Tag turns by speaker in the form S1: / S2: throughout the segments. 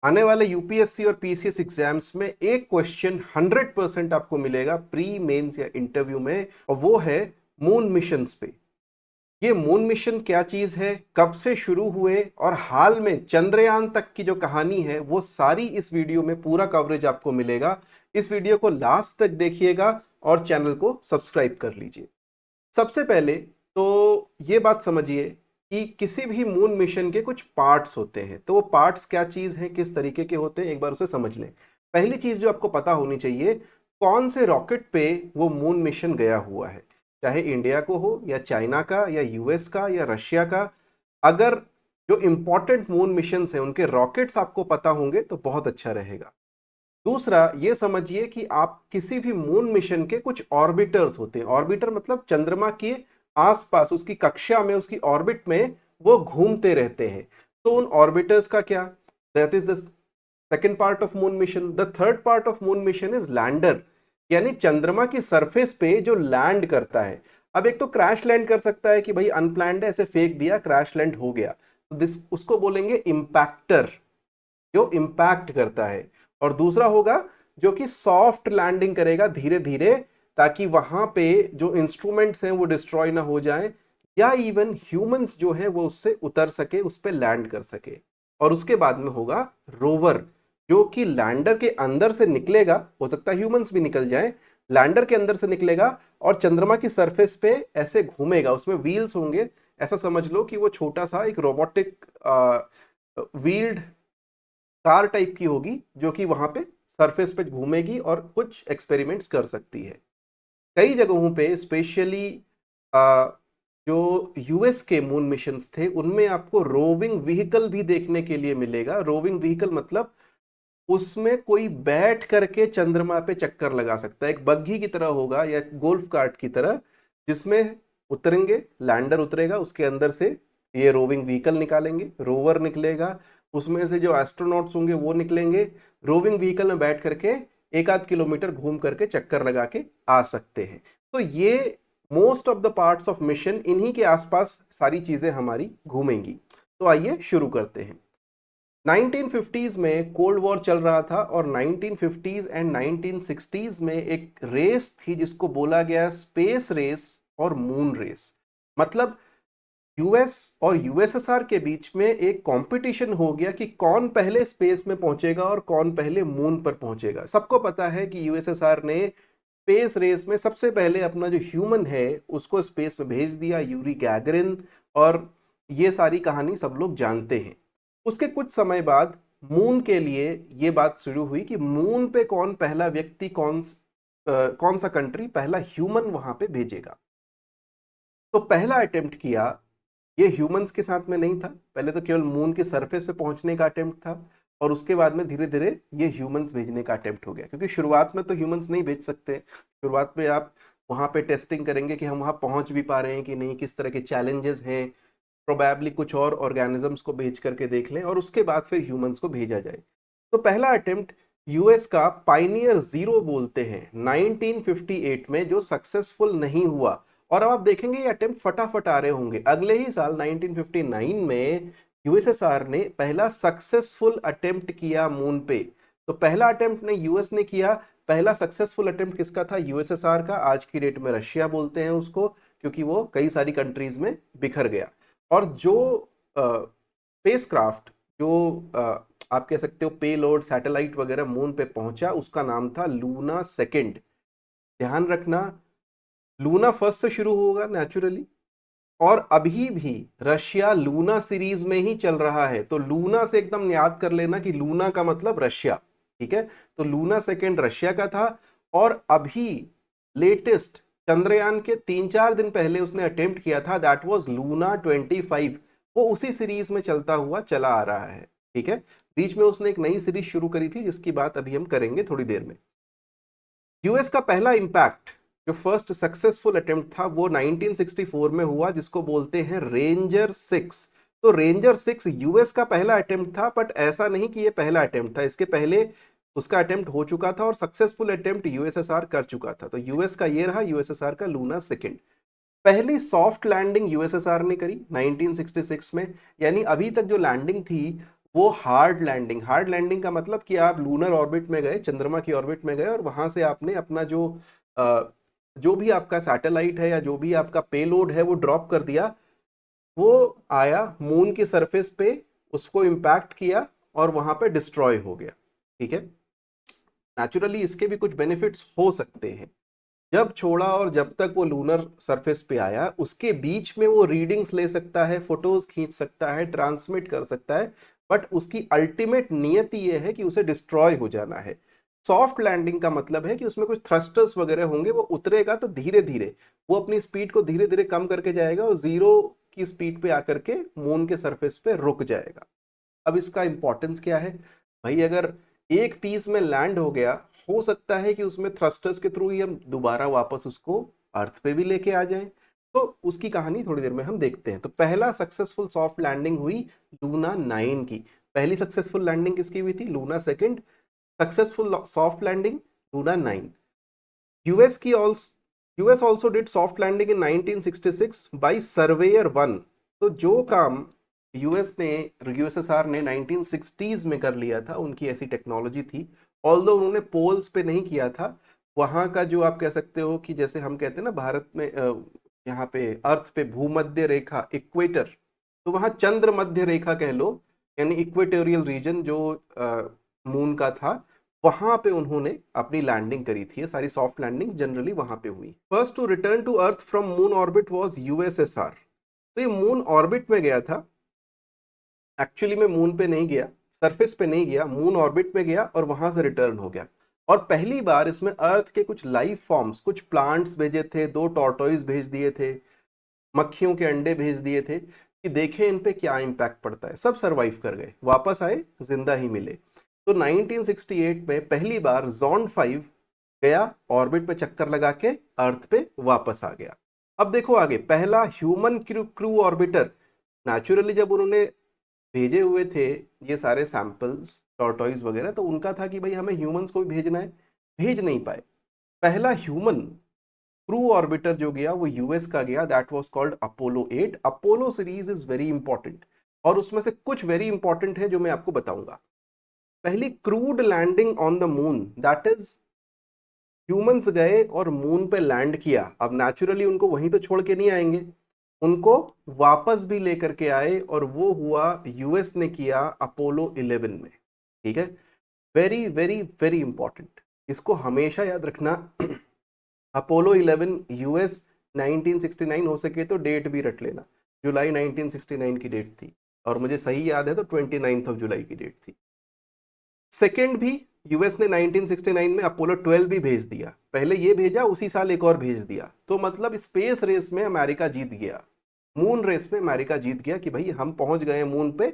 S1: आने वाले यूपीएससी और पीसीएस एग्जाम्स में एक क्वेश्चन 100% आपको मिलेगा प्री मेंस या इंटरव्यू में, और वो है मून मिशंस पे। ये मून मिशन क्या चीज है, कब से शुरू हुए, और हाल में चंद्रयान तक की जो कहानी है वो सारी इस वीडियो में पूरा कवरेज आपको मिलेगा। इस वीडियो को लास्ट तक देखिएगा और चैनल को सब्सक्राइब कर लीजिए। सबसे पहले तो ये बात समझिए कि किसी भी मून मिशन के कुछ पार्ट्स होते हैं, तो वो पार्ट्स क्या चीज हैं, किस तरीके के होते हैं, एक बार उसे समझ लें। पहली चीज जो आपको पता होनी चाहिए, कौन से रॉकेट पे वो मून मिशन गया हुआ है, चाहे इंडिया को हो या चाइना का या यूएस का या रशिया का। अगर जो इंपॉर्टेंट मून मिशन हैं उनके रॉकेट्स आपको पता होंगे तो बहुत अच्छा रहेगा। दूसरा ये समझिए कि आप किसी भी मून मिशन के कुछ ऑर्बिटर्स होते हैं, ऑर्बिटर मतलब चंद्रमा के आसपास उसकी कक्षा में, उसकी ऑर्बिट में वो घूमते रहते हैं। तो उन ऑर्बिटर्स का क्या, that is the second part of moon mission. The third part of moon mission is lander, यानी चंद्रमा की सरफेस पे जो लैंड करता है। अब एक तो क्रैश लैंड कर सकता है कि भाई अनप्लैंड है, ऐसे फेंक दिया, क्रैश लैंड हो गया, तो दिस उसको बोलेंगे इंपैक्टर, जो इंपैक्ट करता है। और दूसरा होगा जो कि सॉफ्ट लैंडिंग करेगा धीरे धीरे, ताकि वहां पे जो इंस्ट्रूमेंट्स हैं वो डिस्ट्रॉय ना हो जाएं, या इवन ह्यूमंस जो है वो उससे उतर सके, उस पर लैंड कर सके। और उसके बाद में होगा रोवर, जो कि लैंडर के अंदर से निकलेगा, हो सकता है ह्यूमंस भी निकल जाए, लैंडर के अंदर से निकलेगा और चंद्रमा की सरफेस पे ऐसे घूमेगा, उसमें व्हील्स होंगे। ऐसा समझ लो कि वो छोटा सा एक रोबोटिक व्हील्ड कार टाइप की होगी, जो कि वहां पे सरफेस पे घूमेगी और कुछ एक्सपेरिमेंट्स कर सकती है। कई जगहों पे स्पेशली जो यूएस के मून मिशंस थे उनमें आपको रोविंग व्हीकल भी देखने के लिए मिलेगा। रोविंग व्हीकल मतलब उसमें कोई बैठ करके चंद्रमा पे चक्कर लगा सकता है, एक बग्घी की तरह होगा या गोल्फ कार्ट की तरह, जिसमें उतरेंगे, लैंडर उतरेगा, उसके अंदर से ये रोविंग व्हीकल निकालेंगे, रोवर निकलेगा, उसमें से जो एस्ट्रोनॉट्स होंगे वो निकलेंगे, रोविंग व्हीकल में बैठ करके एक आध किलोमीटर घूम करके चक्कर लगा के आ सकते हैं। तो ये most of the parts of mission, इन्हीं के आसपास सारी चीजें हमारी घूमेंगी। तो आइए शुरू करते हैं। 1950s में कोल्ड वॉर चल रहा था, और 1950s एंड 1960s में एक रेस थी जिसको बोला गया स्पेस रेस और मून रेस। मतलब यूएस और यूएसएसआर के बीच में एक कंपटीशन हो गया कि कौन पहले स्पेस में पहुंचेगा और कौन पहले मून पर पहुंचेगा। सबको पता है कि यूएसएसआर ने स्पेस रेस में सबसे पहले अपना जो ह्यूमन है उसको स्पेस में भेज दिया, यूरी गैगरिन, और ये सारी कहानी सब लोग जानते हैं। उसके कुछ समय बाद मून के लिए ये बात शुरू हुई कि मून पे कौन पहला व्यक्ति, कौन सा कंट्री पहला ह्यूमन वहां पे भेजेगा। तो पहला अटेम्प्ट किया, ये ह्यूमंस के साथ में नहीं था, पहले तो केवल मून के सरफेस पे पहुंचने का अटेम्प्ट था, और उसके बाद में धीरे धीरे ये ह्यूमंस भेजने का अटेम्प्ट हो गया। क्योंकि शुरुआत में तो ह्यूमंस नहीं भेज सकते, शुरुआत में आप वहां पे टेस्टिंग करेंगे कि हम वहां पहुंच भी पा रहे हैं कि नहीं, किस तरह के चैलेंजेस हैं, प्रोबेबली कुछ और ऑर्गेनिजम्स को भेज करके देख लें, और उसके बाद फिर ह्यूमंस को भेजा जाए। तो पहला अटेम्प्ट यूएस का पाइनियर जीरो बोलते हैं 1958 में, जो सक्सेसफुल नहीं हुआ। और अब आप देखेंगे ये अटेम्प्ट फटाफट आ रहे होंगे। अगले ही साल 1959 में यूएसएसआर ने पहला सक्सेसफुल अटेम्प्ट किया मून पे। तो पहला अटेम्प्ट ने यूएस ने किया, पहला सक्सेसफुल अटेम्प्ट किसका था, यूएसएसआर का। आज की डेट में रशिया बोलते हैं उसको, क्योंकि वो कई सारी कंट्रीज में बिखर गया। और जो स्पेसक्राफ्ट, जो आप कह सकते हो पेलोड सैटेलाइट वगैरह मून पे पहुंचा, उसका नाम था लूना सेकंड। ध्यान रखना, लूना फर्स्ट से शुरू होगा नेचुरली, और अभी भी रशिया लूना सीरीज में ही चल रहा है। तो लूना से एकदम याद कर लेना कि लूना का मतलब रशिया, ठीक है। तो लूना सेकंड रशिया का था, और अभी लेटेस्ट चंद्रयान के 3-4 दिन पहले उसने अटेम्प्ट किया था, दैट वाज लूना 25। वो उसी सीरीज में चलता हुआ चला आ रहा है, ठीक है। बीच में उसने एक नई सीरीज शुरू करी थी जिसकी बात अभी हम करेंगे थोड़ी देर में। यूएस का पहला इंपैक्ट, जो फर्स्ट सक्सेसफुल अटेम्प्ट था, वो 1964 में हुआ, जिसको बोलते हैं रेंजर 6। तो रेंजर 6 यूएस का पहला अटेम्प्ट था, बट ऐसा नहीं कि ये पहला अटेम्प्ट था, इसके पहले उसका अटेम्प्ट हो चुका था और सक्सेसफुल अटेम्प्ट यूएसएसआर कर चुका था। तो यूएस का ये रहा, यूएसएसआर का लूना सेकंड। पहली सॉफ्ट लैंडिंग यूएसएसआर ने करी 1966 में, यानी अभी तक जो लैंडिंग थी वो हार्ड लैंडिंग का मतलब कि आप लूनर ऑर्बिट में गए, चंद्रमा की ऑर्बिट में गए, और वहां से आपने अपना जो भी आपका सैटेलाइट है या जो भी आपका पेलोड है वो ड्रॉप कर दिया। वो आया मून की सरफेस पे, उसको इम्पैक्ट किया और वहां पे डिस्ट्रॉय हो गया। ठीक है, नेचुरली इसके भी कुछ बेनिफिट्स हो सकते हैं। जब छोड़ा और जब तक वो लूनर सरफेस पे आया, उसके बीच में वो रीडिंग्स ले सकता है, फोटोज खींच सकता है, ट्रांसमिट कर सकता है, बट उसकी अल्टीमेट नियति ये है कि उसे डिस्ट्रॉय हो जाना है। सॉफ्ट लैंडिंग का मतलब है कि उसमें कुछ थ्रस्टर्स वगैरह होंगे, वो उतरेगा तो धीरे धीरे वो अपनी स्पीड को धीरे धीरे कम करके जाएगा और जीरो की स्पीड पे आकर के मून के सरफेस पे रुक जाएगा। अब इसका इंपॉर्टेंस क्या है भाई? अगर एक पीस में लैंड हो गया, हो सकता है कि उसमें थ्रस्टर्स के थ्रू ही हम दोबारा वापस उसको अर्थ पे भी लेके आ जाएं। तो उसकी कहानी थोड़ी देर में हम देखते हैं। तो पहला सक्सेसफुल सॉफ्ट लैंडिंग हुई लूना 9 की। पहली सक्सेसफुल लैंडिंग किसकी हुई थी? Luna second. Successful soft landing Luna 9। US की also US also did soft landing in 1966 by surveyor 1। तो जो काम यूएसएसआर ने 1960s में कर लिया था, उनकी ऐसी टेक्नोलॉजी थी, ऑल्दो उन्होंने पोल्स पे नहीं किया था। वहां का जो आप कह सकते हो कि जैसे हम कहते हैं ना भारत में, यहाँ पे अर्थ पे भूमध्य रेखा इक्वेटर, तो वहां चंद्र मध्य रेखा कह लो, यानी इक्वेटोरियल रीजन जो मून का था, वहां पे उन्होंने अपनी लैंडिंग करी थी। ये सारी सॉफ्ट लैंडिंग जनरली वहां पे हुई। First to return to earth from moon orbit was USSR. तो ये मून ऑर्बिट में गया था, एक्चुअली में मून पे नहीं गया, सरफेस पे नहीं गया, मून ऑर्बिट में गया और वहां से रिटर्न हो गया। और पहली बार इसमें अर्थ के कुछ लाइफ फॉर्म्स, कुछ प्लांट्स भेजे थे, 2 टॉर्टोइज भेज दिए थे, मक्खियों के अंडे भेज दिए थे कि देखें इन पे क्या इंपैक्ट पड़ता है। सब सरवाइव कर गए, वापस आए, जिंदा ही मिले। तो 1968 में पहली बार जॉन 5 गया, ऑर्बिट पे चक्कर लगा के अर्थ पे वापस आ गया। अब देखो आगे, पहला ह्यूमन क्रू ऑर्बिटर। नेचुरली जब उन्होंने भेजे हुए थे ये सारे सैंपल्स, टॉर्टोइज वगैरह, तो उनका था कि भाई हमें ह्यूमंस को भी भेजना है, भेज नहीं पाए। पहला ह्यूमन क्रू ऑर्बिटर जो गया वो यूएस का गया, that was called Apollo 8। Apollo series is very important, और उसमें से कुछ वेरी इंपॉर्टेंट है जो मैं आपको बताऊंगा। पहली crewed landing on the moon, that is humans गए और मून पे लैंड किया। अब नेचुरली उनको वहीं तो छोड़ के नहीं आएंगे, उनको वापस भी लेकर के आए, और वो हुआ यूएस ने किया अपोलो 11 में। ठीक है, वेरी वेरी वेरी इंपॉर्टेंट, इसको हमेशा याद रखना। अपोलो 11 यूएस 1969, हो सके तो डेट भी रट लेना, जुलाई 1969 की डेट थी, और मुझे सही याद है तो 29 ऑफ जुलाई की डेट थी। सेकेंड भी यूएस ने 1969 में अपोलो 12 भी भेज दिया, पहले ये भेजा, उसी साल एक और भेज दिया। तो मतलब स्पेस रेस में अमेरिका जीत गया, मून रेस में अमेरिका जीत गया कि भाई हम पहुंच गए मून पे।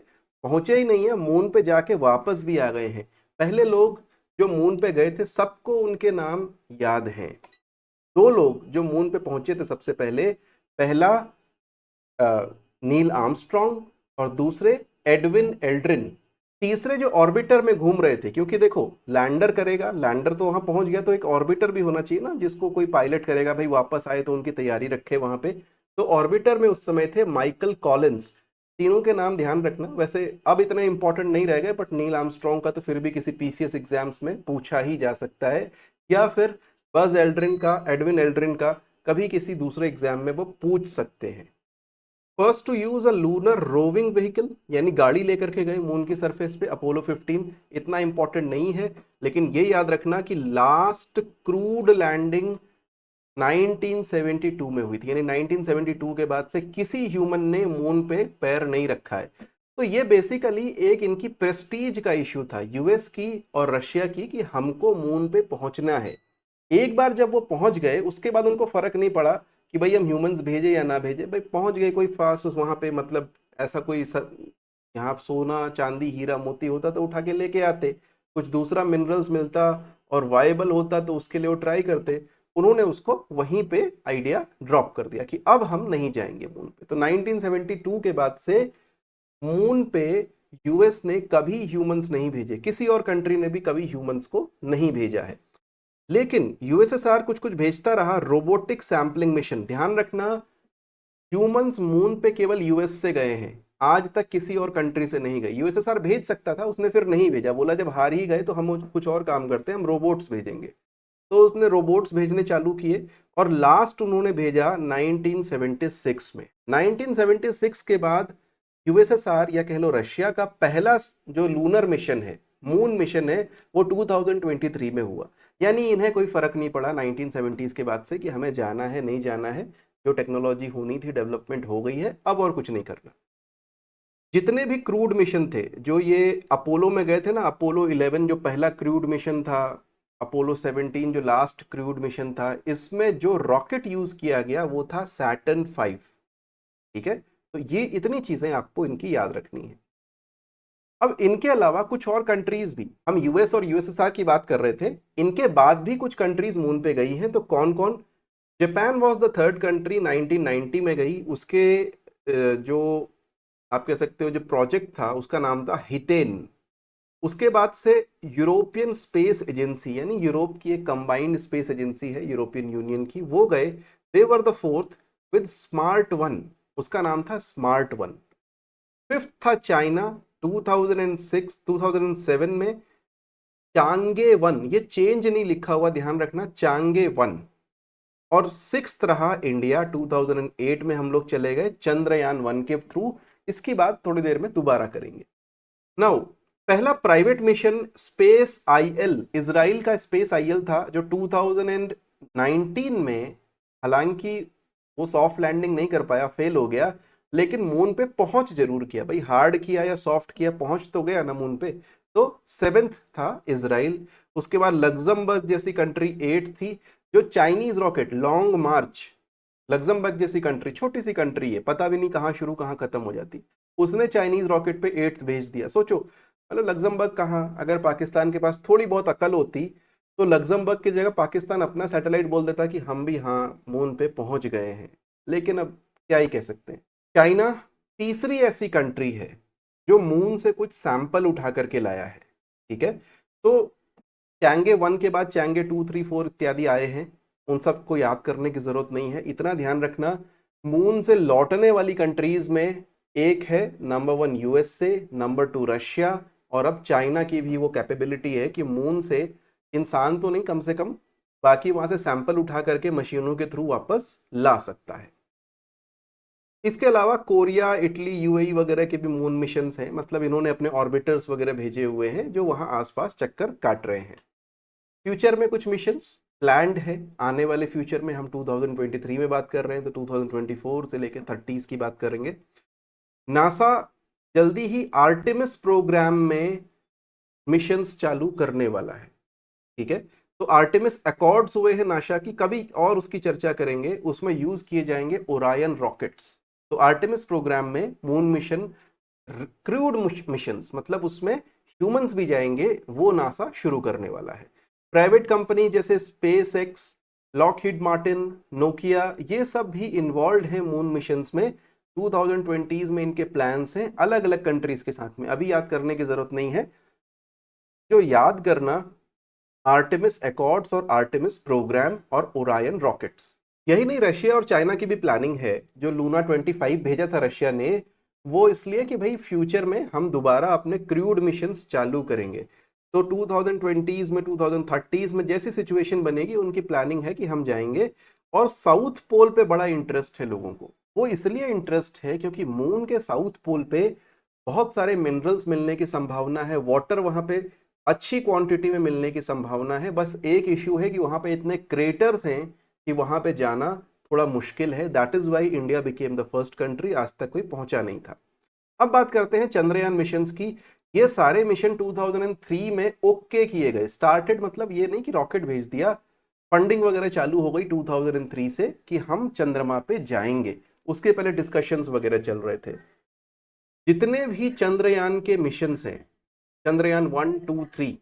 S1: पहुंचे ही नहीं है, मून पे जाके वापस भी आ गए हैं। पहले लोग जो मून पे गए थे सबको उनके नाम याद हैं। 2 लोग जो मून पे पहुंचे थे सबसे पहले, पहला नील आर्मस्ट्रॉन्ग और दूसरे एडविन एल्ड्रिन। तीसरे जो ऑर्बिटर में घूम रहे थे, क्योंकि देखो लैंडर करेगा, लैंडर तो वहां पहुंच गया, तो एक ऑर्बिटर भी होना चाहिए ना जिसको कोई पायलट करेगा, भाई वापस आए तो उनकी तैयारी रखे वहां पे। तो ऑर्बिटर में उस समय थे माइकल कॉलिंस। तीनों के नाम ध्यान रखना, वैसे अब इतने इंपॉर्टेंट नहीं रह गए, बट नील आर्मस्ट्रॉन्ग का तो फिर भी किसी पीसीएस एग्जाम्स में पूछा ही जा सकता है, या फिर बज एल्ड्रिन का, एडविन एल्ड्रिन का कभी किसी दूसरे एग्जाम में वो पूछ सकते हैं। First to use a lunar roving vehicle, यानी गाड़ी लेकर के गए मून की सरफेस पे, अपोलो 15। इतना इंपॉर्टेंट नहीं है, लेकिन ये याद रखना कि लास्ट क्रूड लैंडिंग 1972 में हुई थी, यानी 1972 के बाद से किसी ह्यूमन ने मून पे पैर नहीं रखा है। तो ये बेसिकली एक इनकी प्रेस्टीज का इश्यू था, यूएस की और रशिया की, कि हमको मून पे पहुंचना है। एक बार जब वो पहुंच गए, उसके बाद उनको फर्क नहीं पड़ा कि भाई हम ह्यूमंस भेजे या ना भेजे, भाई पहुंच गए, कोई फास्ट वहां पे, मतलब ऐसा कोई यहाँ सोना चांदी हीरा मोती होता तो उठा के लेके आते, कुछ दूसरा मिनरल्स मिलता और वायबल होता तो उसके लिए वो ट्राई करते। उन्होंने उसको वहीं पे आइडिया ड्रॉप कर दिया कि अब हम नहीं जाएंगे मून पे। तो 1972 के बाद से मून पे यूएस ने कभी ह्यूमंस नहीं भेजे, किसी और कंट्री ने भी कभी ह्यूमंस को नहीं भेजा है। लेकिन यूएसएसआर कुछ कुछ भेजता रहा, रोबोटिक सैंपलिंग मिशन। ध्यान रखना, ह्यूमंस मून पे केवल यूएस से गए हैं, आज तक किसी और कंट्री से नहीं गई। यूएसएसआर भेज सकता था, उसने फिर नहीं भेजा, बोला जब हार ही गए तो हम कुछ और काम करते हैं, हम रोबोट्स भेजेंगे। तो उसने रोबोट्स भेजने चालू किए और लास्ट उन्होंने भेजा 1976 में। 1976 के बाद यूएसएसआर या कह लो रशिया का पहला जो लूनर मिशन है, मून मिशन है, वो 2023 में हुआ। यानी इन्हें कोई फर्क नहीं पड़ा 1970s के बाद से कि हमें जाना है नहीं जाना है, जो टेक्नोलॉजी होनी थी डेवलपमेंट हो गई है, अब और कुछ नहीं करना। जितने भी क्रूड मिशन थे, जो ये अपोलो में गए थे ना, अपोलो 11 जो पहला क्रूड मिशन था, अपोलो 17 जो लास्ट क्रूड मिशन था, इसमें जो रॉकेट यूज किया गया वो था सैटर्न 5। ठीक है, तो ये इतनी चीजें आपको इनकी याद रखनी है। अब इनके अलावा कुछ और कंट्रीज भी, हम यूएस और यूएसएसआर की बात कर रहे थे, इनके बाद भी कुछ कंट्रीज मून पे गई हैं। तो कौन कौन? Japan was the third country, 1990 में गई। उसके जो आप कह सकते हो जो प्रोजेक्ट था उसका नाम था हिटेन। उसके बाद से यूरोपियन स्पेस एजेंसी, यानी यूरोप की एक कंबाइंड स्पेस एजेंसी है यूरोपियन यूनियन की, वो गए। They were the fourth with smart one, उसका नाम था स्मार्ट वन। फिफ्थ था चाइना 2006 2007 में, चांगे वन, ये चेंज नहीं लिखा हुआ ध्यान रखना, चांगे वन। और सिक्स्थ रहा इंडिया, 2008 में हम लोग चले गए चंद्रयान वन के थ्रू। इसकी बात थोड़ी देर में दोबारा करेंगे। नाउ पहला private mission space IL, Israel का स्पेस आईएल था, जो 2019 में, हालांकि वो सॉफ्ट लैंडिंग नहीं कर पाया, फेल हो गया, लेकिन मून पे पहुंच जरूर किया। भाई हार्ड किया या सॉफ्ट किया, पहुंच तो गया ना मून पे। तो सेवेंथ था इजराइल। उसके बाद लग्जमबर्ग जैसी कंट्री 8 थी। जो चाइनीज रॉकेट लॉन्ग मार्च, लग्जमबर्ग जैसी कंट्री, छोटी सी कंट्री है, पता भी नहीं कहाँ शुरू कहाँ खत्म हो जाती, उसने चाइनीज रॉकेट पे 8th भेज दिया। सोचो, मतलब लग्जमबर्ग कहाँ, अगर पाकिस्तान के पास थोड़ी बहुत अकल होती तो लग्जमबर्ग की जगह पाकिस्तान अपना सैटेलाइट बोल देता कि हम भी हाँ मून पे पहुंच गए हैं। लेकिन अब क्या ही कह सकते हैं। चाइना तीसरी ऐसी कंट्री है जो मून से कुछ सैंपल उठा करके लाया है। ठीक है, तो चैंगे वन के बाद चैंगे 2, 3, 4 इत्यादि आए हैं, उन सबको याद करने की जरूरत नहीं है। इतना ध्यान रखना, मून से लौटने वाली कंट्रीज में एक है नंबर 1 यूएसए, नंबर 2 रशिया, और अब चाइना की भी वो कैपेबिलिटी है कि मून से इंसान तो नहीं, कम से कम बाकी वहां से सैंपल उठा करके मशीनों के थ्रू वापस ला सकता है। इसके अलावा कोरिया, इटली, यूएई वगैरह के भी मून मिशंस हैं, मतलब इन्होंने अपने ऑर्बिटर्स वगैरह भेजे हुए हैं जो वहां आसपास चक्कर काट रहे हैं। फ्यूचर में कुछ मिशंस प्लान्ड है आने वाले फ्यूचर में। हम 2023 में बात कर रहे हैं, तो 2024 से लेकर 30s की बात करेंगे। नासा जल्दी ही आर्टेमिस प्रोग्राम में मिशंस चालू करने वाला है। ठीक है, तो आर्टेमिस अकॉर्ड्स हुए हैं नासा की, कभी और उसकी चर्चा करेंगे। उसमें यूज किए जाएंगे ओरायन रॉकेट्स। तो आर्टेमिस प्रोग्राम में मून मिशन, क्रूड मिशंस, मतलब उसमें ह्यूमंस भी जाएंगे, वो नासा शुरू करने वाला है। प्राइवेट कंपनी जैसे space x, Lockheed Martin, Nokia, ये सब भी इन्वॉल्व हैं मून मिशंस में। 2020s में इनके प्लान्स हैं अलग अलग कंट्रीज के साथ में, अभी याद करने की जरूरत नहीं है। जो याद करना, आर्टेमिस अकॉर्ड्स और आर्टेमिस प्रोग्राम और ओरायन रॉकेट्स। यही नहीं, रशिया और चाइना की भी प्लानिंग है। जो लूना 25 भेजा था रशिया ने, वो इसलिए कि भाई फ्यूचर में हम दोबारा अपने क्रूड मिशंस चालू करेंगे। तो 2020s में, 2030s में जैसी सिचुएशन बनेगी, उनकी प्लानिंग है कि हम जाएंगे। और साउथ पोल पे बड़ा इंटरेस्ट है लोगों को। वो इसलिए इंटरेस्ट है क्योंकि मून के साउथ पोल पे बहुत सारे मिनरल्स मिलने की संभावना है, वाटर वहां पे अच्छी क्वांटिटी में मिलने की संभावना है। बस एक इश्यू है कि वहां पे इतने क्रेटर्स हैं कि वहां पे जाना थोड़ा मुश्किल है। That is why India became the first country, आज तक कोई पहुंचा नहीं था। अब बात करते हैं चंद्रयान मिशन की। ये सारे मिशन 2003 में ओके किए गए, स्टार्टेड, मतलब ये नहीं कि रॉकेट भेज दिया, फंडिंग वगैरह चालू हो गई 2003 से कि हम चंद्रमा पे जाएंगे। उसके पहले डिस्कशंस वगैरह चल रहे थे। जितने भी चंद्रयान के मिशन हैं, चंद्रयान 1, 2, 3,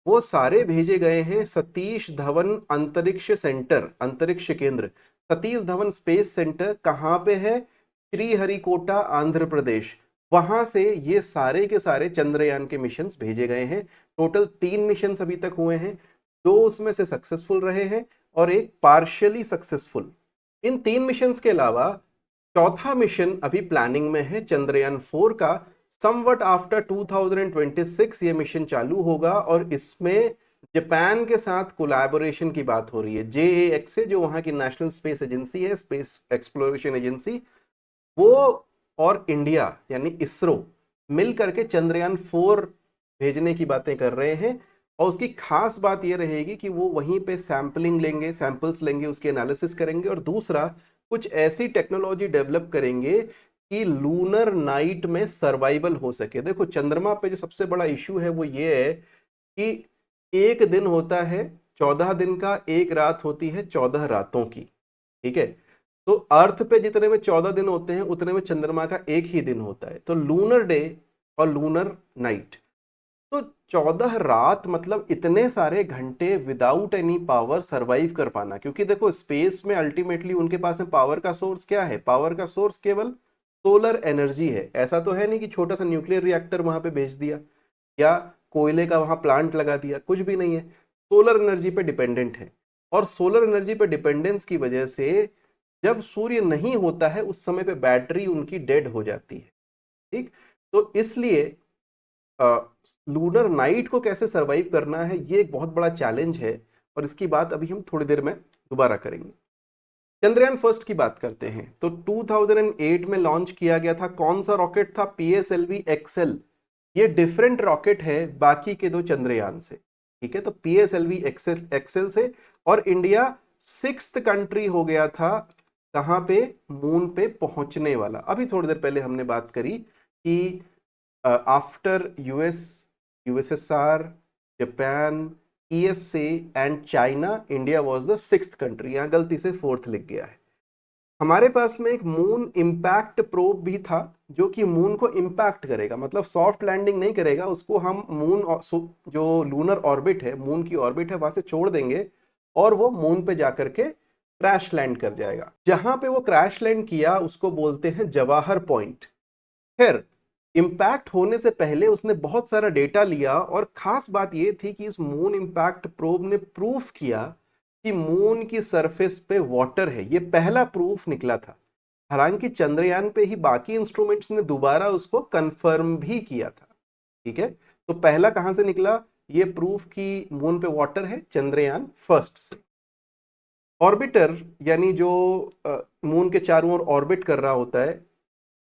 S1: वो सारे भेजे गए हैं सतीश धवन अंतरिक्ष सेंटर, अंतरिक्ष केंद्र। सतीश धवन स्पेस सेंटर कहाँ पे है? श्रीहरिकोटा, आंध्र प्रदेश। वहां से ये सारे के सारे चंद्रयान के मिशंस भेजे गए हैं। टोटल 3 मिशंस अभी तक हुए हैं, 2 उसमें से सक्सेसफुल रहे हैं और एक पार्शियली सक्सेसफुल। इन 3 मिशंस के अलावा चौथा मिशन अभी प्लानिंग में है चंद्रयान 4 का। समवट आफ्टर 2026 ये मिशन चालू होगा और इसमें जापान के साथ कोलैबोरेशन की बात हो रही है। JAXA जो वहां की नेशनल स्पेस एजेंसी है, स्पेस एक्सप्लोरेशन एजेंसी, वो और इंडिया यानी इसरो मिल करके चंद्रयान 4 भेजने की बातें कर रहे हैं। और उसकी खास बात यह रहेगी कि वो वहीं पे सैंपलिंग लेंगे, सैंपल्स लेंगे, उसके एनालिसिस करेंगे और दूसरा कुछ ऐसी टेक्नोलॉजी डेवलप करेंगे कि लूनर नाइट में सर्वाइवल हो सके। देखो चंद्रमा पे जो सबसे बड़ा इशू है वो ये है कि एक दिन होता है 14 दिन का, एक रात होती है 14 रातों की। ठीक है, तो अर्थ पे जितने में 14 दिन होते हैं उतने में चंद्रमा का एक ही दिन होता है। तो लूनर डे और लूनर नाइट, तो 14 रात मतलब इतने सारे घंटे विदाउट एनी पावर सरवाइव कर पाना। क्योंकि देखो स्पेस में अल्टीमेटली उनके पास में पावर का सोर्स क्या है? पावर का सोर्स केवल सोलर एनर्जी है। ऐसा तो है नहीं कि छोटा सा न्यूक्लियर रिएक्टर वहां पे भेज दिया या कोयले का वहां प्लांट लगा दिया, कुछ भी नहीं है। सोलर एनर्जी पे डिपेंडेंट है और सोलर एनर्जी पे डिपेंडेंस की वजह से जब सूर्य नहीं होता है उस समय पे बैटरी उनकी डेड हो जाती है। ठीक, तो इसलिए लूनर नाइट को कैसे सरवाइव करना है ये एक बहुत बड़ा चैलेंज है और इसकी बात अभी हम थोड़ी देर में दोबारा करेंगे। चंद्रयान फर्स्ट की बात करते हैं तो 2008 में लॉन्च किया गया था। कौन सा रॉकेट था? PSLV XL. ये डिफरेंट रॉकेट है बाकी के दो चंद्रयान से। ठीक है, तो PSLV एक्सेल से। और इंडिया 6th कंट्री हो गया था कहां पे? मून पे पहुंचने वाला। अभी थोड़ी देर पहले हमने बात करी कि after USSR, Japan, ESA and China, India was the 6th country. यहां गलती से 4th लिख गया है। हमारे पास में एक मून इंपैक्ट प्रोब भी था जो कि मून को इंपैक्ट करेगा, मतलब सॉफ्ट लैंडिंग नहीं करेगा, उसको हम मून जो लूनर ऑर्बिट है, मून की ऑर्बिट है, वहां से छोड़ देंगे और वो मून पे जाकर के क्रैश लैंड कर जाएगा। जहां पे वो क्रैश लैंड किया उसको बोलते हैं जवाहर पॉइंट। फिर इम्पैक्ट होने से पहले उसने बहुत सारा डेटा लिया और खास बात यह थी कि इस मून इम्पैक्ट प्रोब ने प्रूफ किया कि मून की सरफेस पे वाटर है। ये पहला प्रूफ निकला था। हालांकि चंद्रयान पे ही बाकी इंस्ट्रूमेंट्स ने दोबारा उसको कंफर्म भी किया था। ठीक है, तो पहला कहां से निकला ये प्रूफ कि मून पे वाटर है? चंद्रयान फर्स्ट से। ऑर्बिटर यानी जो मून के चारों ओर ऑर्बिट कर रहा होता है,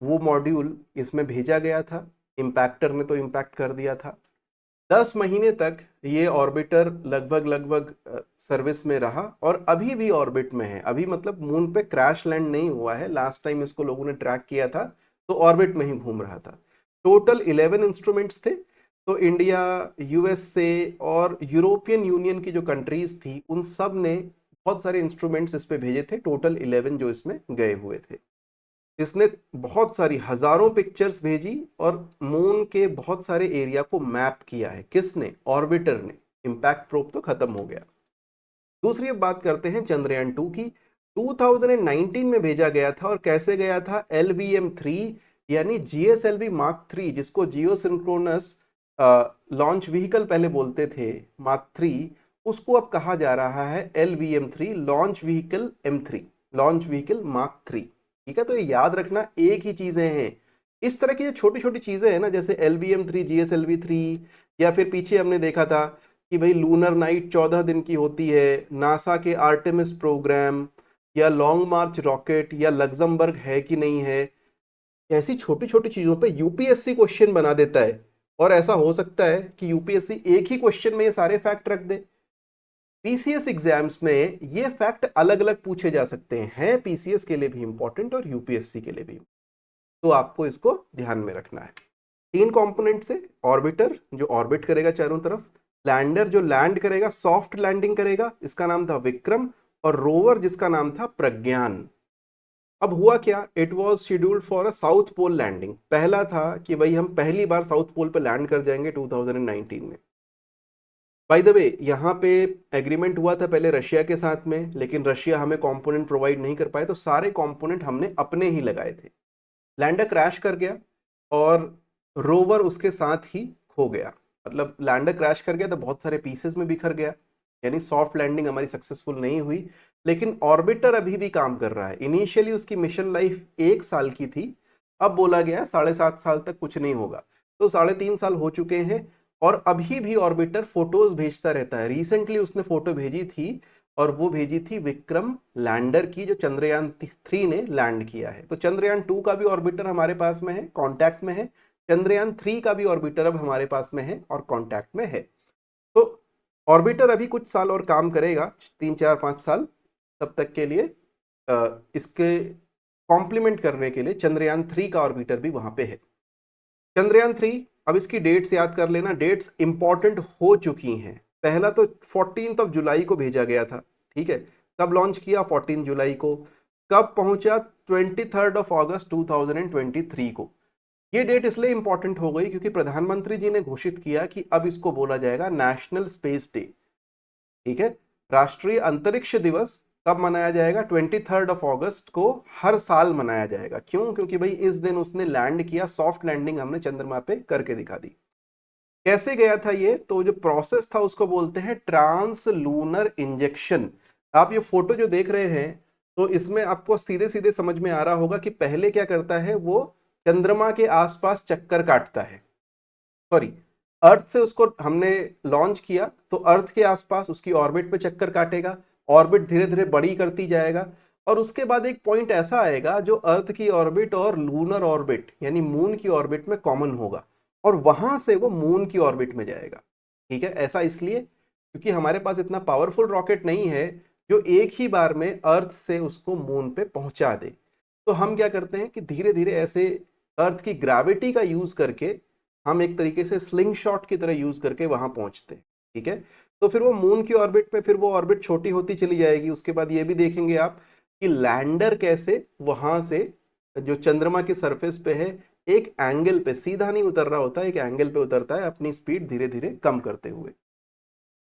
S1: वो मॉड्यूल इसमें भेजा गया था। इम्पैक्टर ने तो इम्पैक्ट कर दिया था। 10 महीने तक ये ऑर्बिटर लगभग लगभग सर्विस में रहा और अभी भी ऑर्बिट में है। अभी मतलब मून पे क्रैश लैंड नहीं हुआ है। लास्ट टाइम इसको लोगों ने ट्रैक किया था तो ऑर्बिट में ही घूम रहा था। टोटल 11 इंस्ट्रूमेंट्स थे। तो इंडिया, USA और यूरोपियन यूनियन की जो कंट्रीज थी उन सब ने बहुत सारे इंस्ट्रूमेंट्स इस पे भेजे थे। टोटल 11 जो इसमें गए हुए थे। इसने बहुत सारी हजारों पिक्चर्स भेजी और मून के बहुत सारे एरिया को मैप किया है। किसने? ऑर्बिटर ने। इंपैक्ट प्रोब तो खत्म हो गया। दूसरी अब बात करते हैं चंद्रयान 2 की। 2019 में भेजा गया था और कैसे गया था? LVM-3 यानी GSLV मार्क 3, जिसको जियो सिंक्रोनस लॉन्च व्हीकल पहले बोलते थे, मार्क 3, उसको अब कहा जा रहा है LVM-3 launch vehicle M3, launch vehicle mark 3। ठीक है, तो ये याद रखना एक ही चीजें हैं। इस तरह की जो छोटी छोटी चीजें हैं ना, जैसे LVM-3, GSLV-3, या फिर पीछे हमने देखा था कि भाई लूनर नाइट 14 दिन की होती है, नासा के आर्टेमिस प्रोग्राम या लॉन्ग मार्च रॉकेट या लग्जमबर्ग है कि नहीं है, ऐसी छोटी छोटी चीजों पे यूपीएससी क्वेश्चन बना देता है। और ऐसा हो सकता है कि यूपीएससी एक ही क्वेश्चन में ये सारे फैक्ट रख दे। पीसीएस एग्जाम्स में ये फैक्ट अलग अलग पूछे जा सकते हैं, पीसीएस के लिए भी इंपॉर्टेंट और यूपीएससी के लिए भी। तो आपको इसको ध्यान में रखना है। 3 कंपोनेंट से, ऑर्बिटर जो ऑर्बिट करेगा चारों तरफ, लैंडर जो लैंड करेगा, सॉफ्ट लैंडिंग करेगा, इसका नाम था विक्रम, और रोवर जिसका नाम था प्रज्ञान। अब हुआ क्या? It was scheduled for a south pole landing. पहला था कि भाई हम पहली बार साउथ पोल पे लैंड कर जाएंगे 2019 में। बाय द वे, यहाँ पे एग्रीमेंट हुआ था पहले रशिया के साथ में, लेकिन रशिया हमें कंपोनेंट प्रोवाइड नहीं कर पाए, तो सारे कंपोनेंट हमने अपने ही लगाए थे। लैंडर क्रैश कर गया और रोवर उसके साथ ही खो गया। मतलब लैंडर क्रैश कर गया तो बहुत सारे पीसेस में बिखर गया। यानी सॉफ्ट लैंडिंग हमारी सक्सेसफुल नहीं हुई, लेकिन ऑर्बिटर अभी भी काम कर रहा है। इनिशियली उसकी मिशन लाइफ 1 साल की थी, अब बोला गया 7.5 साल तक कुछ नहीं होगा, तो 3.5 साल हो चुके हैं और अभी भी ऑर्बिटर फोटोज भेजता रहता है। रिसेंटली उसने फोटो भेजी थी और वो भेजी थी विक्रम लैंडर की, जो चंद्रयान 3 ने लैंड किया है। तो चंद्रयान 2 का भी ऑर्बिटर हमारे पास में है, कांटेक्ट में है। चंद्रयान 3 का भी ऑर्बिटर अब हमारे पास में है और कांटेक्ट में है। तो ऑर्बिटर अभी कुछ साल और काम करेगा, 3 4 5 साल, तब तक के लिए इसके कॉम्प्लीमेंट करने के लिए चंद्रयान 3 का ऑर्बिटर भी वहां पे है। चंद्रयान 3, अब इसकी डेट्स याद कर लेना, डेट्स इंपॉर्टेंट हो चुकी हैं। पहला तो 14 जुलाई को भेजा गया था, ठीक है। कब लॉन्च किया? 14 जुलाई को। कब पहुंचा? 23 अगस्त 2023 को। ये डेट इसलिए इंपॉर्टेंट हो गई क्योंकि प्रधानमंत्री जी ने घोषित किया कि अब इसको बोला जाएगा नेशनल स्पेस डे, ठीक है। राष्ट्रीय अंतरिक्ष दिवस कब मनाया जाएगा? 23 अगस्त को हर साल मनाया जाएगा। क्यों? क्योंकि भाई इस दिन उसने लैंड किया, सॉफ्ट लैंडिंग हमने चंद्रमा पे करके दिखा दी। कैसे गया था ये? तो जो प्रोसेस था उसको बोलते हैं ट्रांस लूनर इंजेक्शन। आप ये फोटो जो देख रहे हैं, तो इसमें आपको सीधे सीधे समझ में आ रहा होगा कि पहले क्या करता है वो, चंद्रमा के आसपास चक्कर काटता है। सॉरी, अर्थ से उसको हमने लॉन्च किया तो अर्थ के आसपास उसकी ऑर्बिट पे चक्कर काटेगा, ऑर्बिट धीरे धीरे बड़ी करती जाएगा और उसके बाद एक पॉइंट ऐसा आएगा जो अर्थ की ऑर्बिट और लूनर ऑर्बिट यानी मून की ऑर्बिट में कॉमन होगा और वहां से वो मून की ऑर्बिट में जाएगा, ठीक है। ऐसा इसलिए क्योंकि हमारे पास इतना पावरफुल रॉकेट नहीं है जो एक ही बार में अर्थ से उसको मून पे पहुंचा दे। तो हम क्या करते हैं कि धीरे धीरे ऐसे अर्थ की ग्रेविटी का यूज करके हम एक तरीके से स्लिंग शॉट की तरह यूज करके वहां पहुंचते हैं, ठीक है। तो फिर वो मून की ऑर्बिट पे फिर वो ऑर्बिट छोटी होती चली जाएगी। उसके बाद ये भी देखेंगे आप कि लैंडर कैसे वहां से जो चंद्रमा के सरफेस पे है एक एंगल पे, सीधा नहीं उतर रहा होता, एक एंगल पे उतरता है अपनी स्पीड धीरे धीरे कम करते हुए।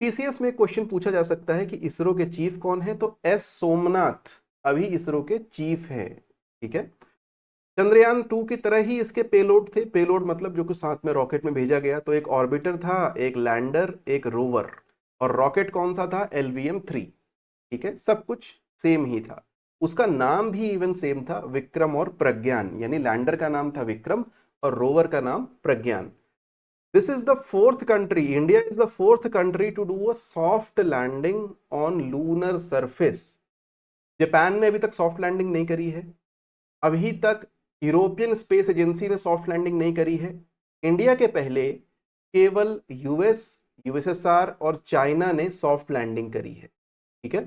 S1: पीसीएस में एक क्वेश्चन पूछा जा सकता है कि इसरो के चीफ कौन है? तो एस सोमनाथ अभी इसरो के चीफ है, ठीक है। चंद्रयान 2 की तरह ही इसके पेलोड थे। पेलोड मतलब जो कुछ साथ में रॉकेट में भेजा गया, तो एक ऑर्बिटर था, एक लैंडर, एक रोवर। और रॉकेट कौन सा था? LVM-3, ठीक है। सब कुछ सेम ही था, उसका नाम भी इवन सेम था, विक्रम और प्रज्ञान। यानी लैंडर का नाम था विक्रम और रोवर का नाम Pragyan. This is the fourth country, India is the fourth country to do a soft landing on lunar surface. Japan ने अभी तक सॉफ्ट लैंडिंग नहीं करी है, अभी तक यूरोपियन स्पेस एजेंसी ने सॉफ्ट लैंडिंग नहीं करी है। इंडिया के पहले केवल यूएसएसआर और चाइना ने सॉफ्ट लैंडिंग करी है, ठीक है।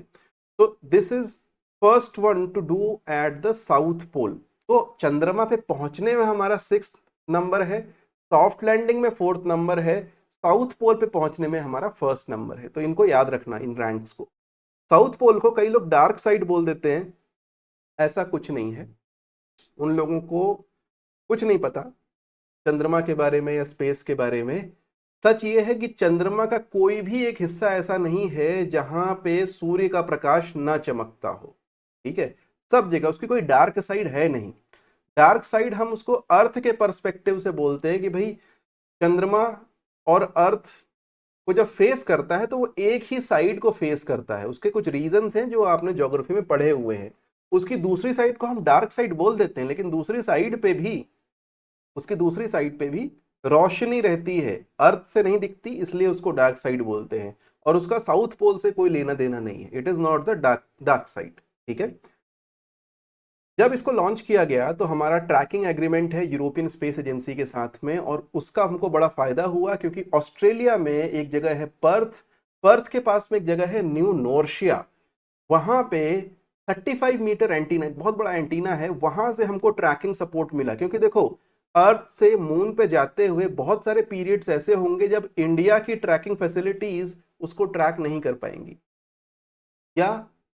S1: तो this is first one to do at the south pole. तो चंद्रमा पे पहुंचने में हमारा 6th नंबर है, सॉफ्ट लैंडिंग में 4th नंबर है, साउथ पोल पे पहुंचने में हमारा 1st नंबर है। तो इनको याद रखना, इन रैंक्स को। साउथ पोल को कई लोग डार्क साइड बोल देते हैं, ऐसा कुछ नहीं है। उन लोगों को कुछ नहीं पता चंद्रमा के बारे में या स्पेस के बारे में। सच ये है कि चंद्रमा का कोई भी एक हिस्सा ऐसा नहीं है जहां पे सूर्य का प्रकाश ना चमकता हो, ठीक है। सब जगह उसकी कोई डार्क साइड है नहीं। डार्क साइड हम उसको अर्थ के पर्सपेक्टिव से बोलते हैं कि भाई चंद्रमा और अर्थ को जब फेस करता है तो वो एक ही साइड को फेस करता है। उसके कुछ रीजंस हैं जो आपने ज्योग्राफी में पढ़े हुए हैं। उसकी दूसरी साइड को हम डार्क साइड बोल देते हैं, लेकिन दूसरी साइड पे भी, उसकी दूसरी साइड पे भी रोशनी रहती है, अर्थ से नहीं दिखती, इसलिए उसको डार्क साइड बोलते हैं। और उसका साउथ पोल से कोई लेना देना नहीं है, it is not the dark side, ठीक है। जब इसको लॉन्च किया गया तो हमारा ट्रैकिंग एग्रीमेंट है यूरोपियन स्पेस एजेंसी के साथ में, और उसका हमको बड़ा फायदा हुआ क्योंकि ऑस्ट्रेलिया में एक जगह है पर्थ, पर्थ के पास में एक जगह है न्यू नॉर्शिया, वहां पे 35 मीटर एंटीना, बहुत बड़ा एंटीना है, वहां से हमको ट्रैकिंग सपोर्ट मिला। क्योंकि देखो अर्थ से मून पे जाते हुए बहुत सारे पीरियड्स ऐसे होंगे जब इंडिया की ट्रैकिंग फैसिलिटीज उसको ट्रैक नहीं कर पाएंगी, या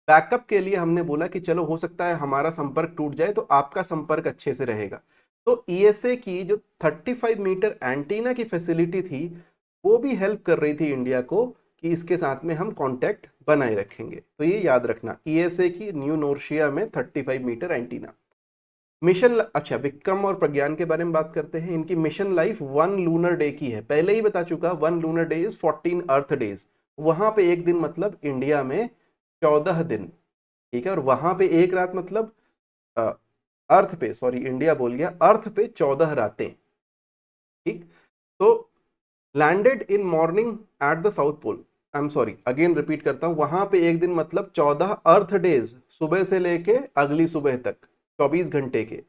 S1: बैकअप के लिए हमने बोला कि चलो हो सकता है हमारा संपर्क टूट जाए तो आपका संपर्क अच्छे से रहेगा। तो ईएसए की जो 35 मीटर एंटीना की फैसिलिटी थी वो भी हेल्प कर रही थी इंडिया को कि इसके साथ में हम कांटेक्ट बनाए रखेंगे। तो ये याद रखना, ईएसए की न्यू नॉर्शिया में 35 मीटर एंटीना। मिशन, अच्छा विक्रम और प्रज्ञान के बारे में बात करते हैं। इनकी मिशन लाइफ 1 लूनर डे की है, पहले ही बता चुका, 1 lunar day is 14 earth days. वहां पे एक दिन मतलब इंडिया में 14 दिन, ठीक है। और वहां पे एक रात मतलब अर्थ पे, सॉरी इंडिया बोल गया, अर्थ पे 14 रातें, ठीक। तो landed in morning at the south pole, I am sorry again repeat करता हूं, वहां पे एक दिन मतलब 14 अर्थ डेज, सुबह से लेके अगली सुबह तक, 24 घंटे के।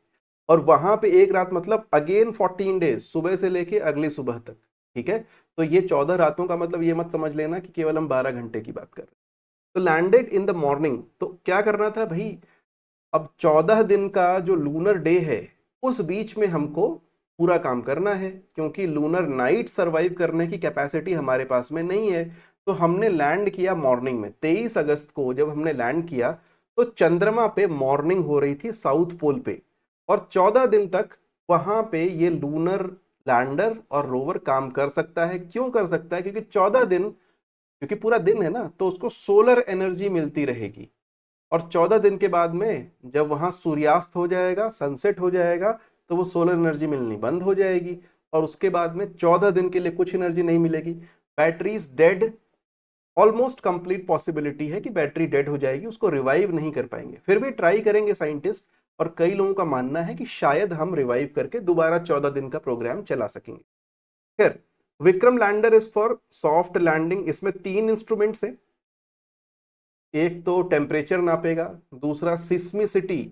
S1: और वहां पे एक रात मतलब अगेन 14 डेज, सुबह से लेके अगली सुबह तक, ठीक है। तो ये 14 रातों का मतलब ये मत समझ लेना कि केवल हम 12 घंटे की बात कर रहे हैं। तो लैंडेड इन द मॉर्निंग, तो क्या करना था भाई, अब 14 दिन का जो लूनर डे है उस बीच में हमको पूरा काम करना है, क्योंकि लूनर नाइट सरवाइव करने की कैपेसिटी हमारे पास में नहीं है। तो हमने लैंड किया मॉर्निंग में, 23 अगस्त को जब हमने लैंड किया तो चंद्रमा पे मॉर्निंग हो रही थी साउथ पोल पे, और 14 दिन तक वहां पे ये लूनर लैंडर और रोवर काम कर सकता है। क्यों कर सकता है? क्योंकि 14 दिन, क्योंकि पूरा दिन है ना, तो उसको सोलर एनर्जी मिलती रहेगी। और 14 दिन के बाद में जब वहां सूर्यास्त हो जाएगा, सनसेट हो जाएगा, तो वो सोलर एनर्जी मिलनी बंद हो जाएगी, और उसके बाद में 14 दिन के लिए कुछ एनर्जी नहीं मिलेगी। Batteries dead, almost complete possibility है कि बैटरी डेड हो जाएगी, उसको रिवाइव नहीं कर पाएंगे। फिर भी ट्राई करेंगे साइंटिस्ट, और कई लोगों का मानना है कि शायद हम रिवाइव करके दोबारा 14 दिन का प्रोग्राम चला सकेंगे। फिर Vikram lander is for soft landing, इसमें 3 इंस्ट्रूमेंट्स हैं। एक तो टेम्परेचर नापेगा, दूसरा सिस्मिसिटी,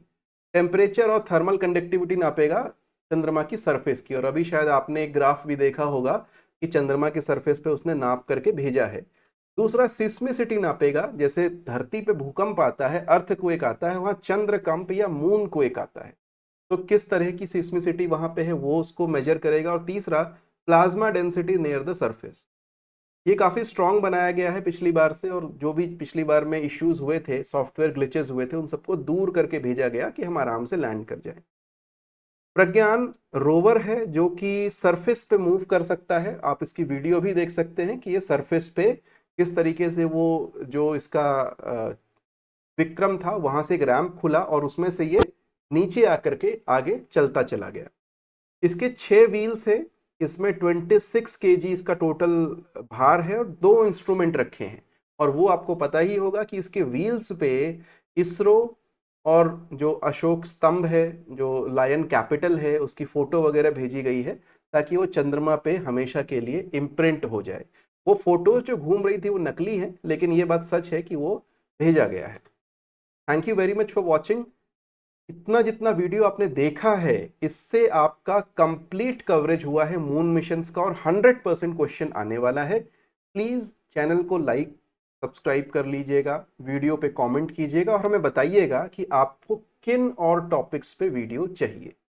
S1: टेम्परेचर और थर्मल कंडक्टिविटी नापेगा चंद्रमा की सरफेस की। और अभी शायद आपने एक ग्राफ भी देखा होगा कि चंद्रमा के सरफेस पे उसने नाप करके भेजा है। दूसरा सिस्मिसिटी नापेगा, जैसे धरती पे भूकंप आता है, अर्थक्वेक आता है, वहां चंद्रकंप या मून क्वेक आता है, तो किस तरह की सिस्मिसिटी वहां पे है वो उसको मेजर करेगा। और तीसरा plasma density near the surface. ये काफी स्ट्रांग बनाया गया है पिछली बार से, और जो भी पिछली बार में इश्यूज हुए थे, सॉफ्टवेयर ग्लिचेस हुए थे, उन सबको दूर करके भेजा गया कि हम आराम से लैंड कर जाए। प्रज्ञान रोवर है जो कि सरफेस पे मूव कर सकता है। आप इसकी वीडियो भी देख सकते हैं कि ये सरफेस पे किस तरीके से वो, जो इसका विक्रम था वहां से एक रैंप खुला और उसमें से ये नीचे आकर के आगे चलता चला गया। इसके 6 व्हील्स है, इसमें 26 kg इसका टोटल भार है, और 2 इंस्ट्रूमेंट रखे हैं। और वो आपको पता ही होगा कि इसके व्हील्स पे इसरो और जो अशोक स्तंभ है, जो लायन कैपिटल है, उसकी फोटो वगैरह भेजी गई है, ताकि वो चंद्रमा पे हमेशा के लिए इम्प्रिंट हो जाए। वो फोटोज जो घूम रही थी वो नकली है, लेकिन ये बात सच है कि वो भेजा गया है। Thank you very much for watching. इतना जितना वीडियो आपने देखा है, इससे आपका कंप्लीट कवरेज हुआ है मून मिशंस का, और 100% क्वेश्चन आने वाला है। प्लीज चैनल को लाइक सब्सक्राइब कर लीजिएगा, वीडियो पे कमेंट कीजिएगा, और हमें बताइएगा कि आपको किन और टॉपिक्स पे वीडियो चाहिए।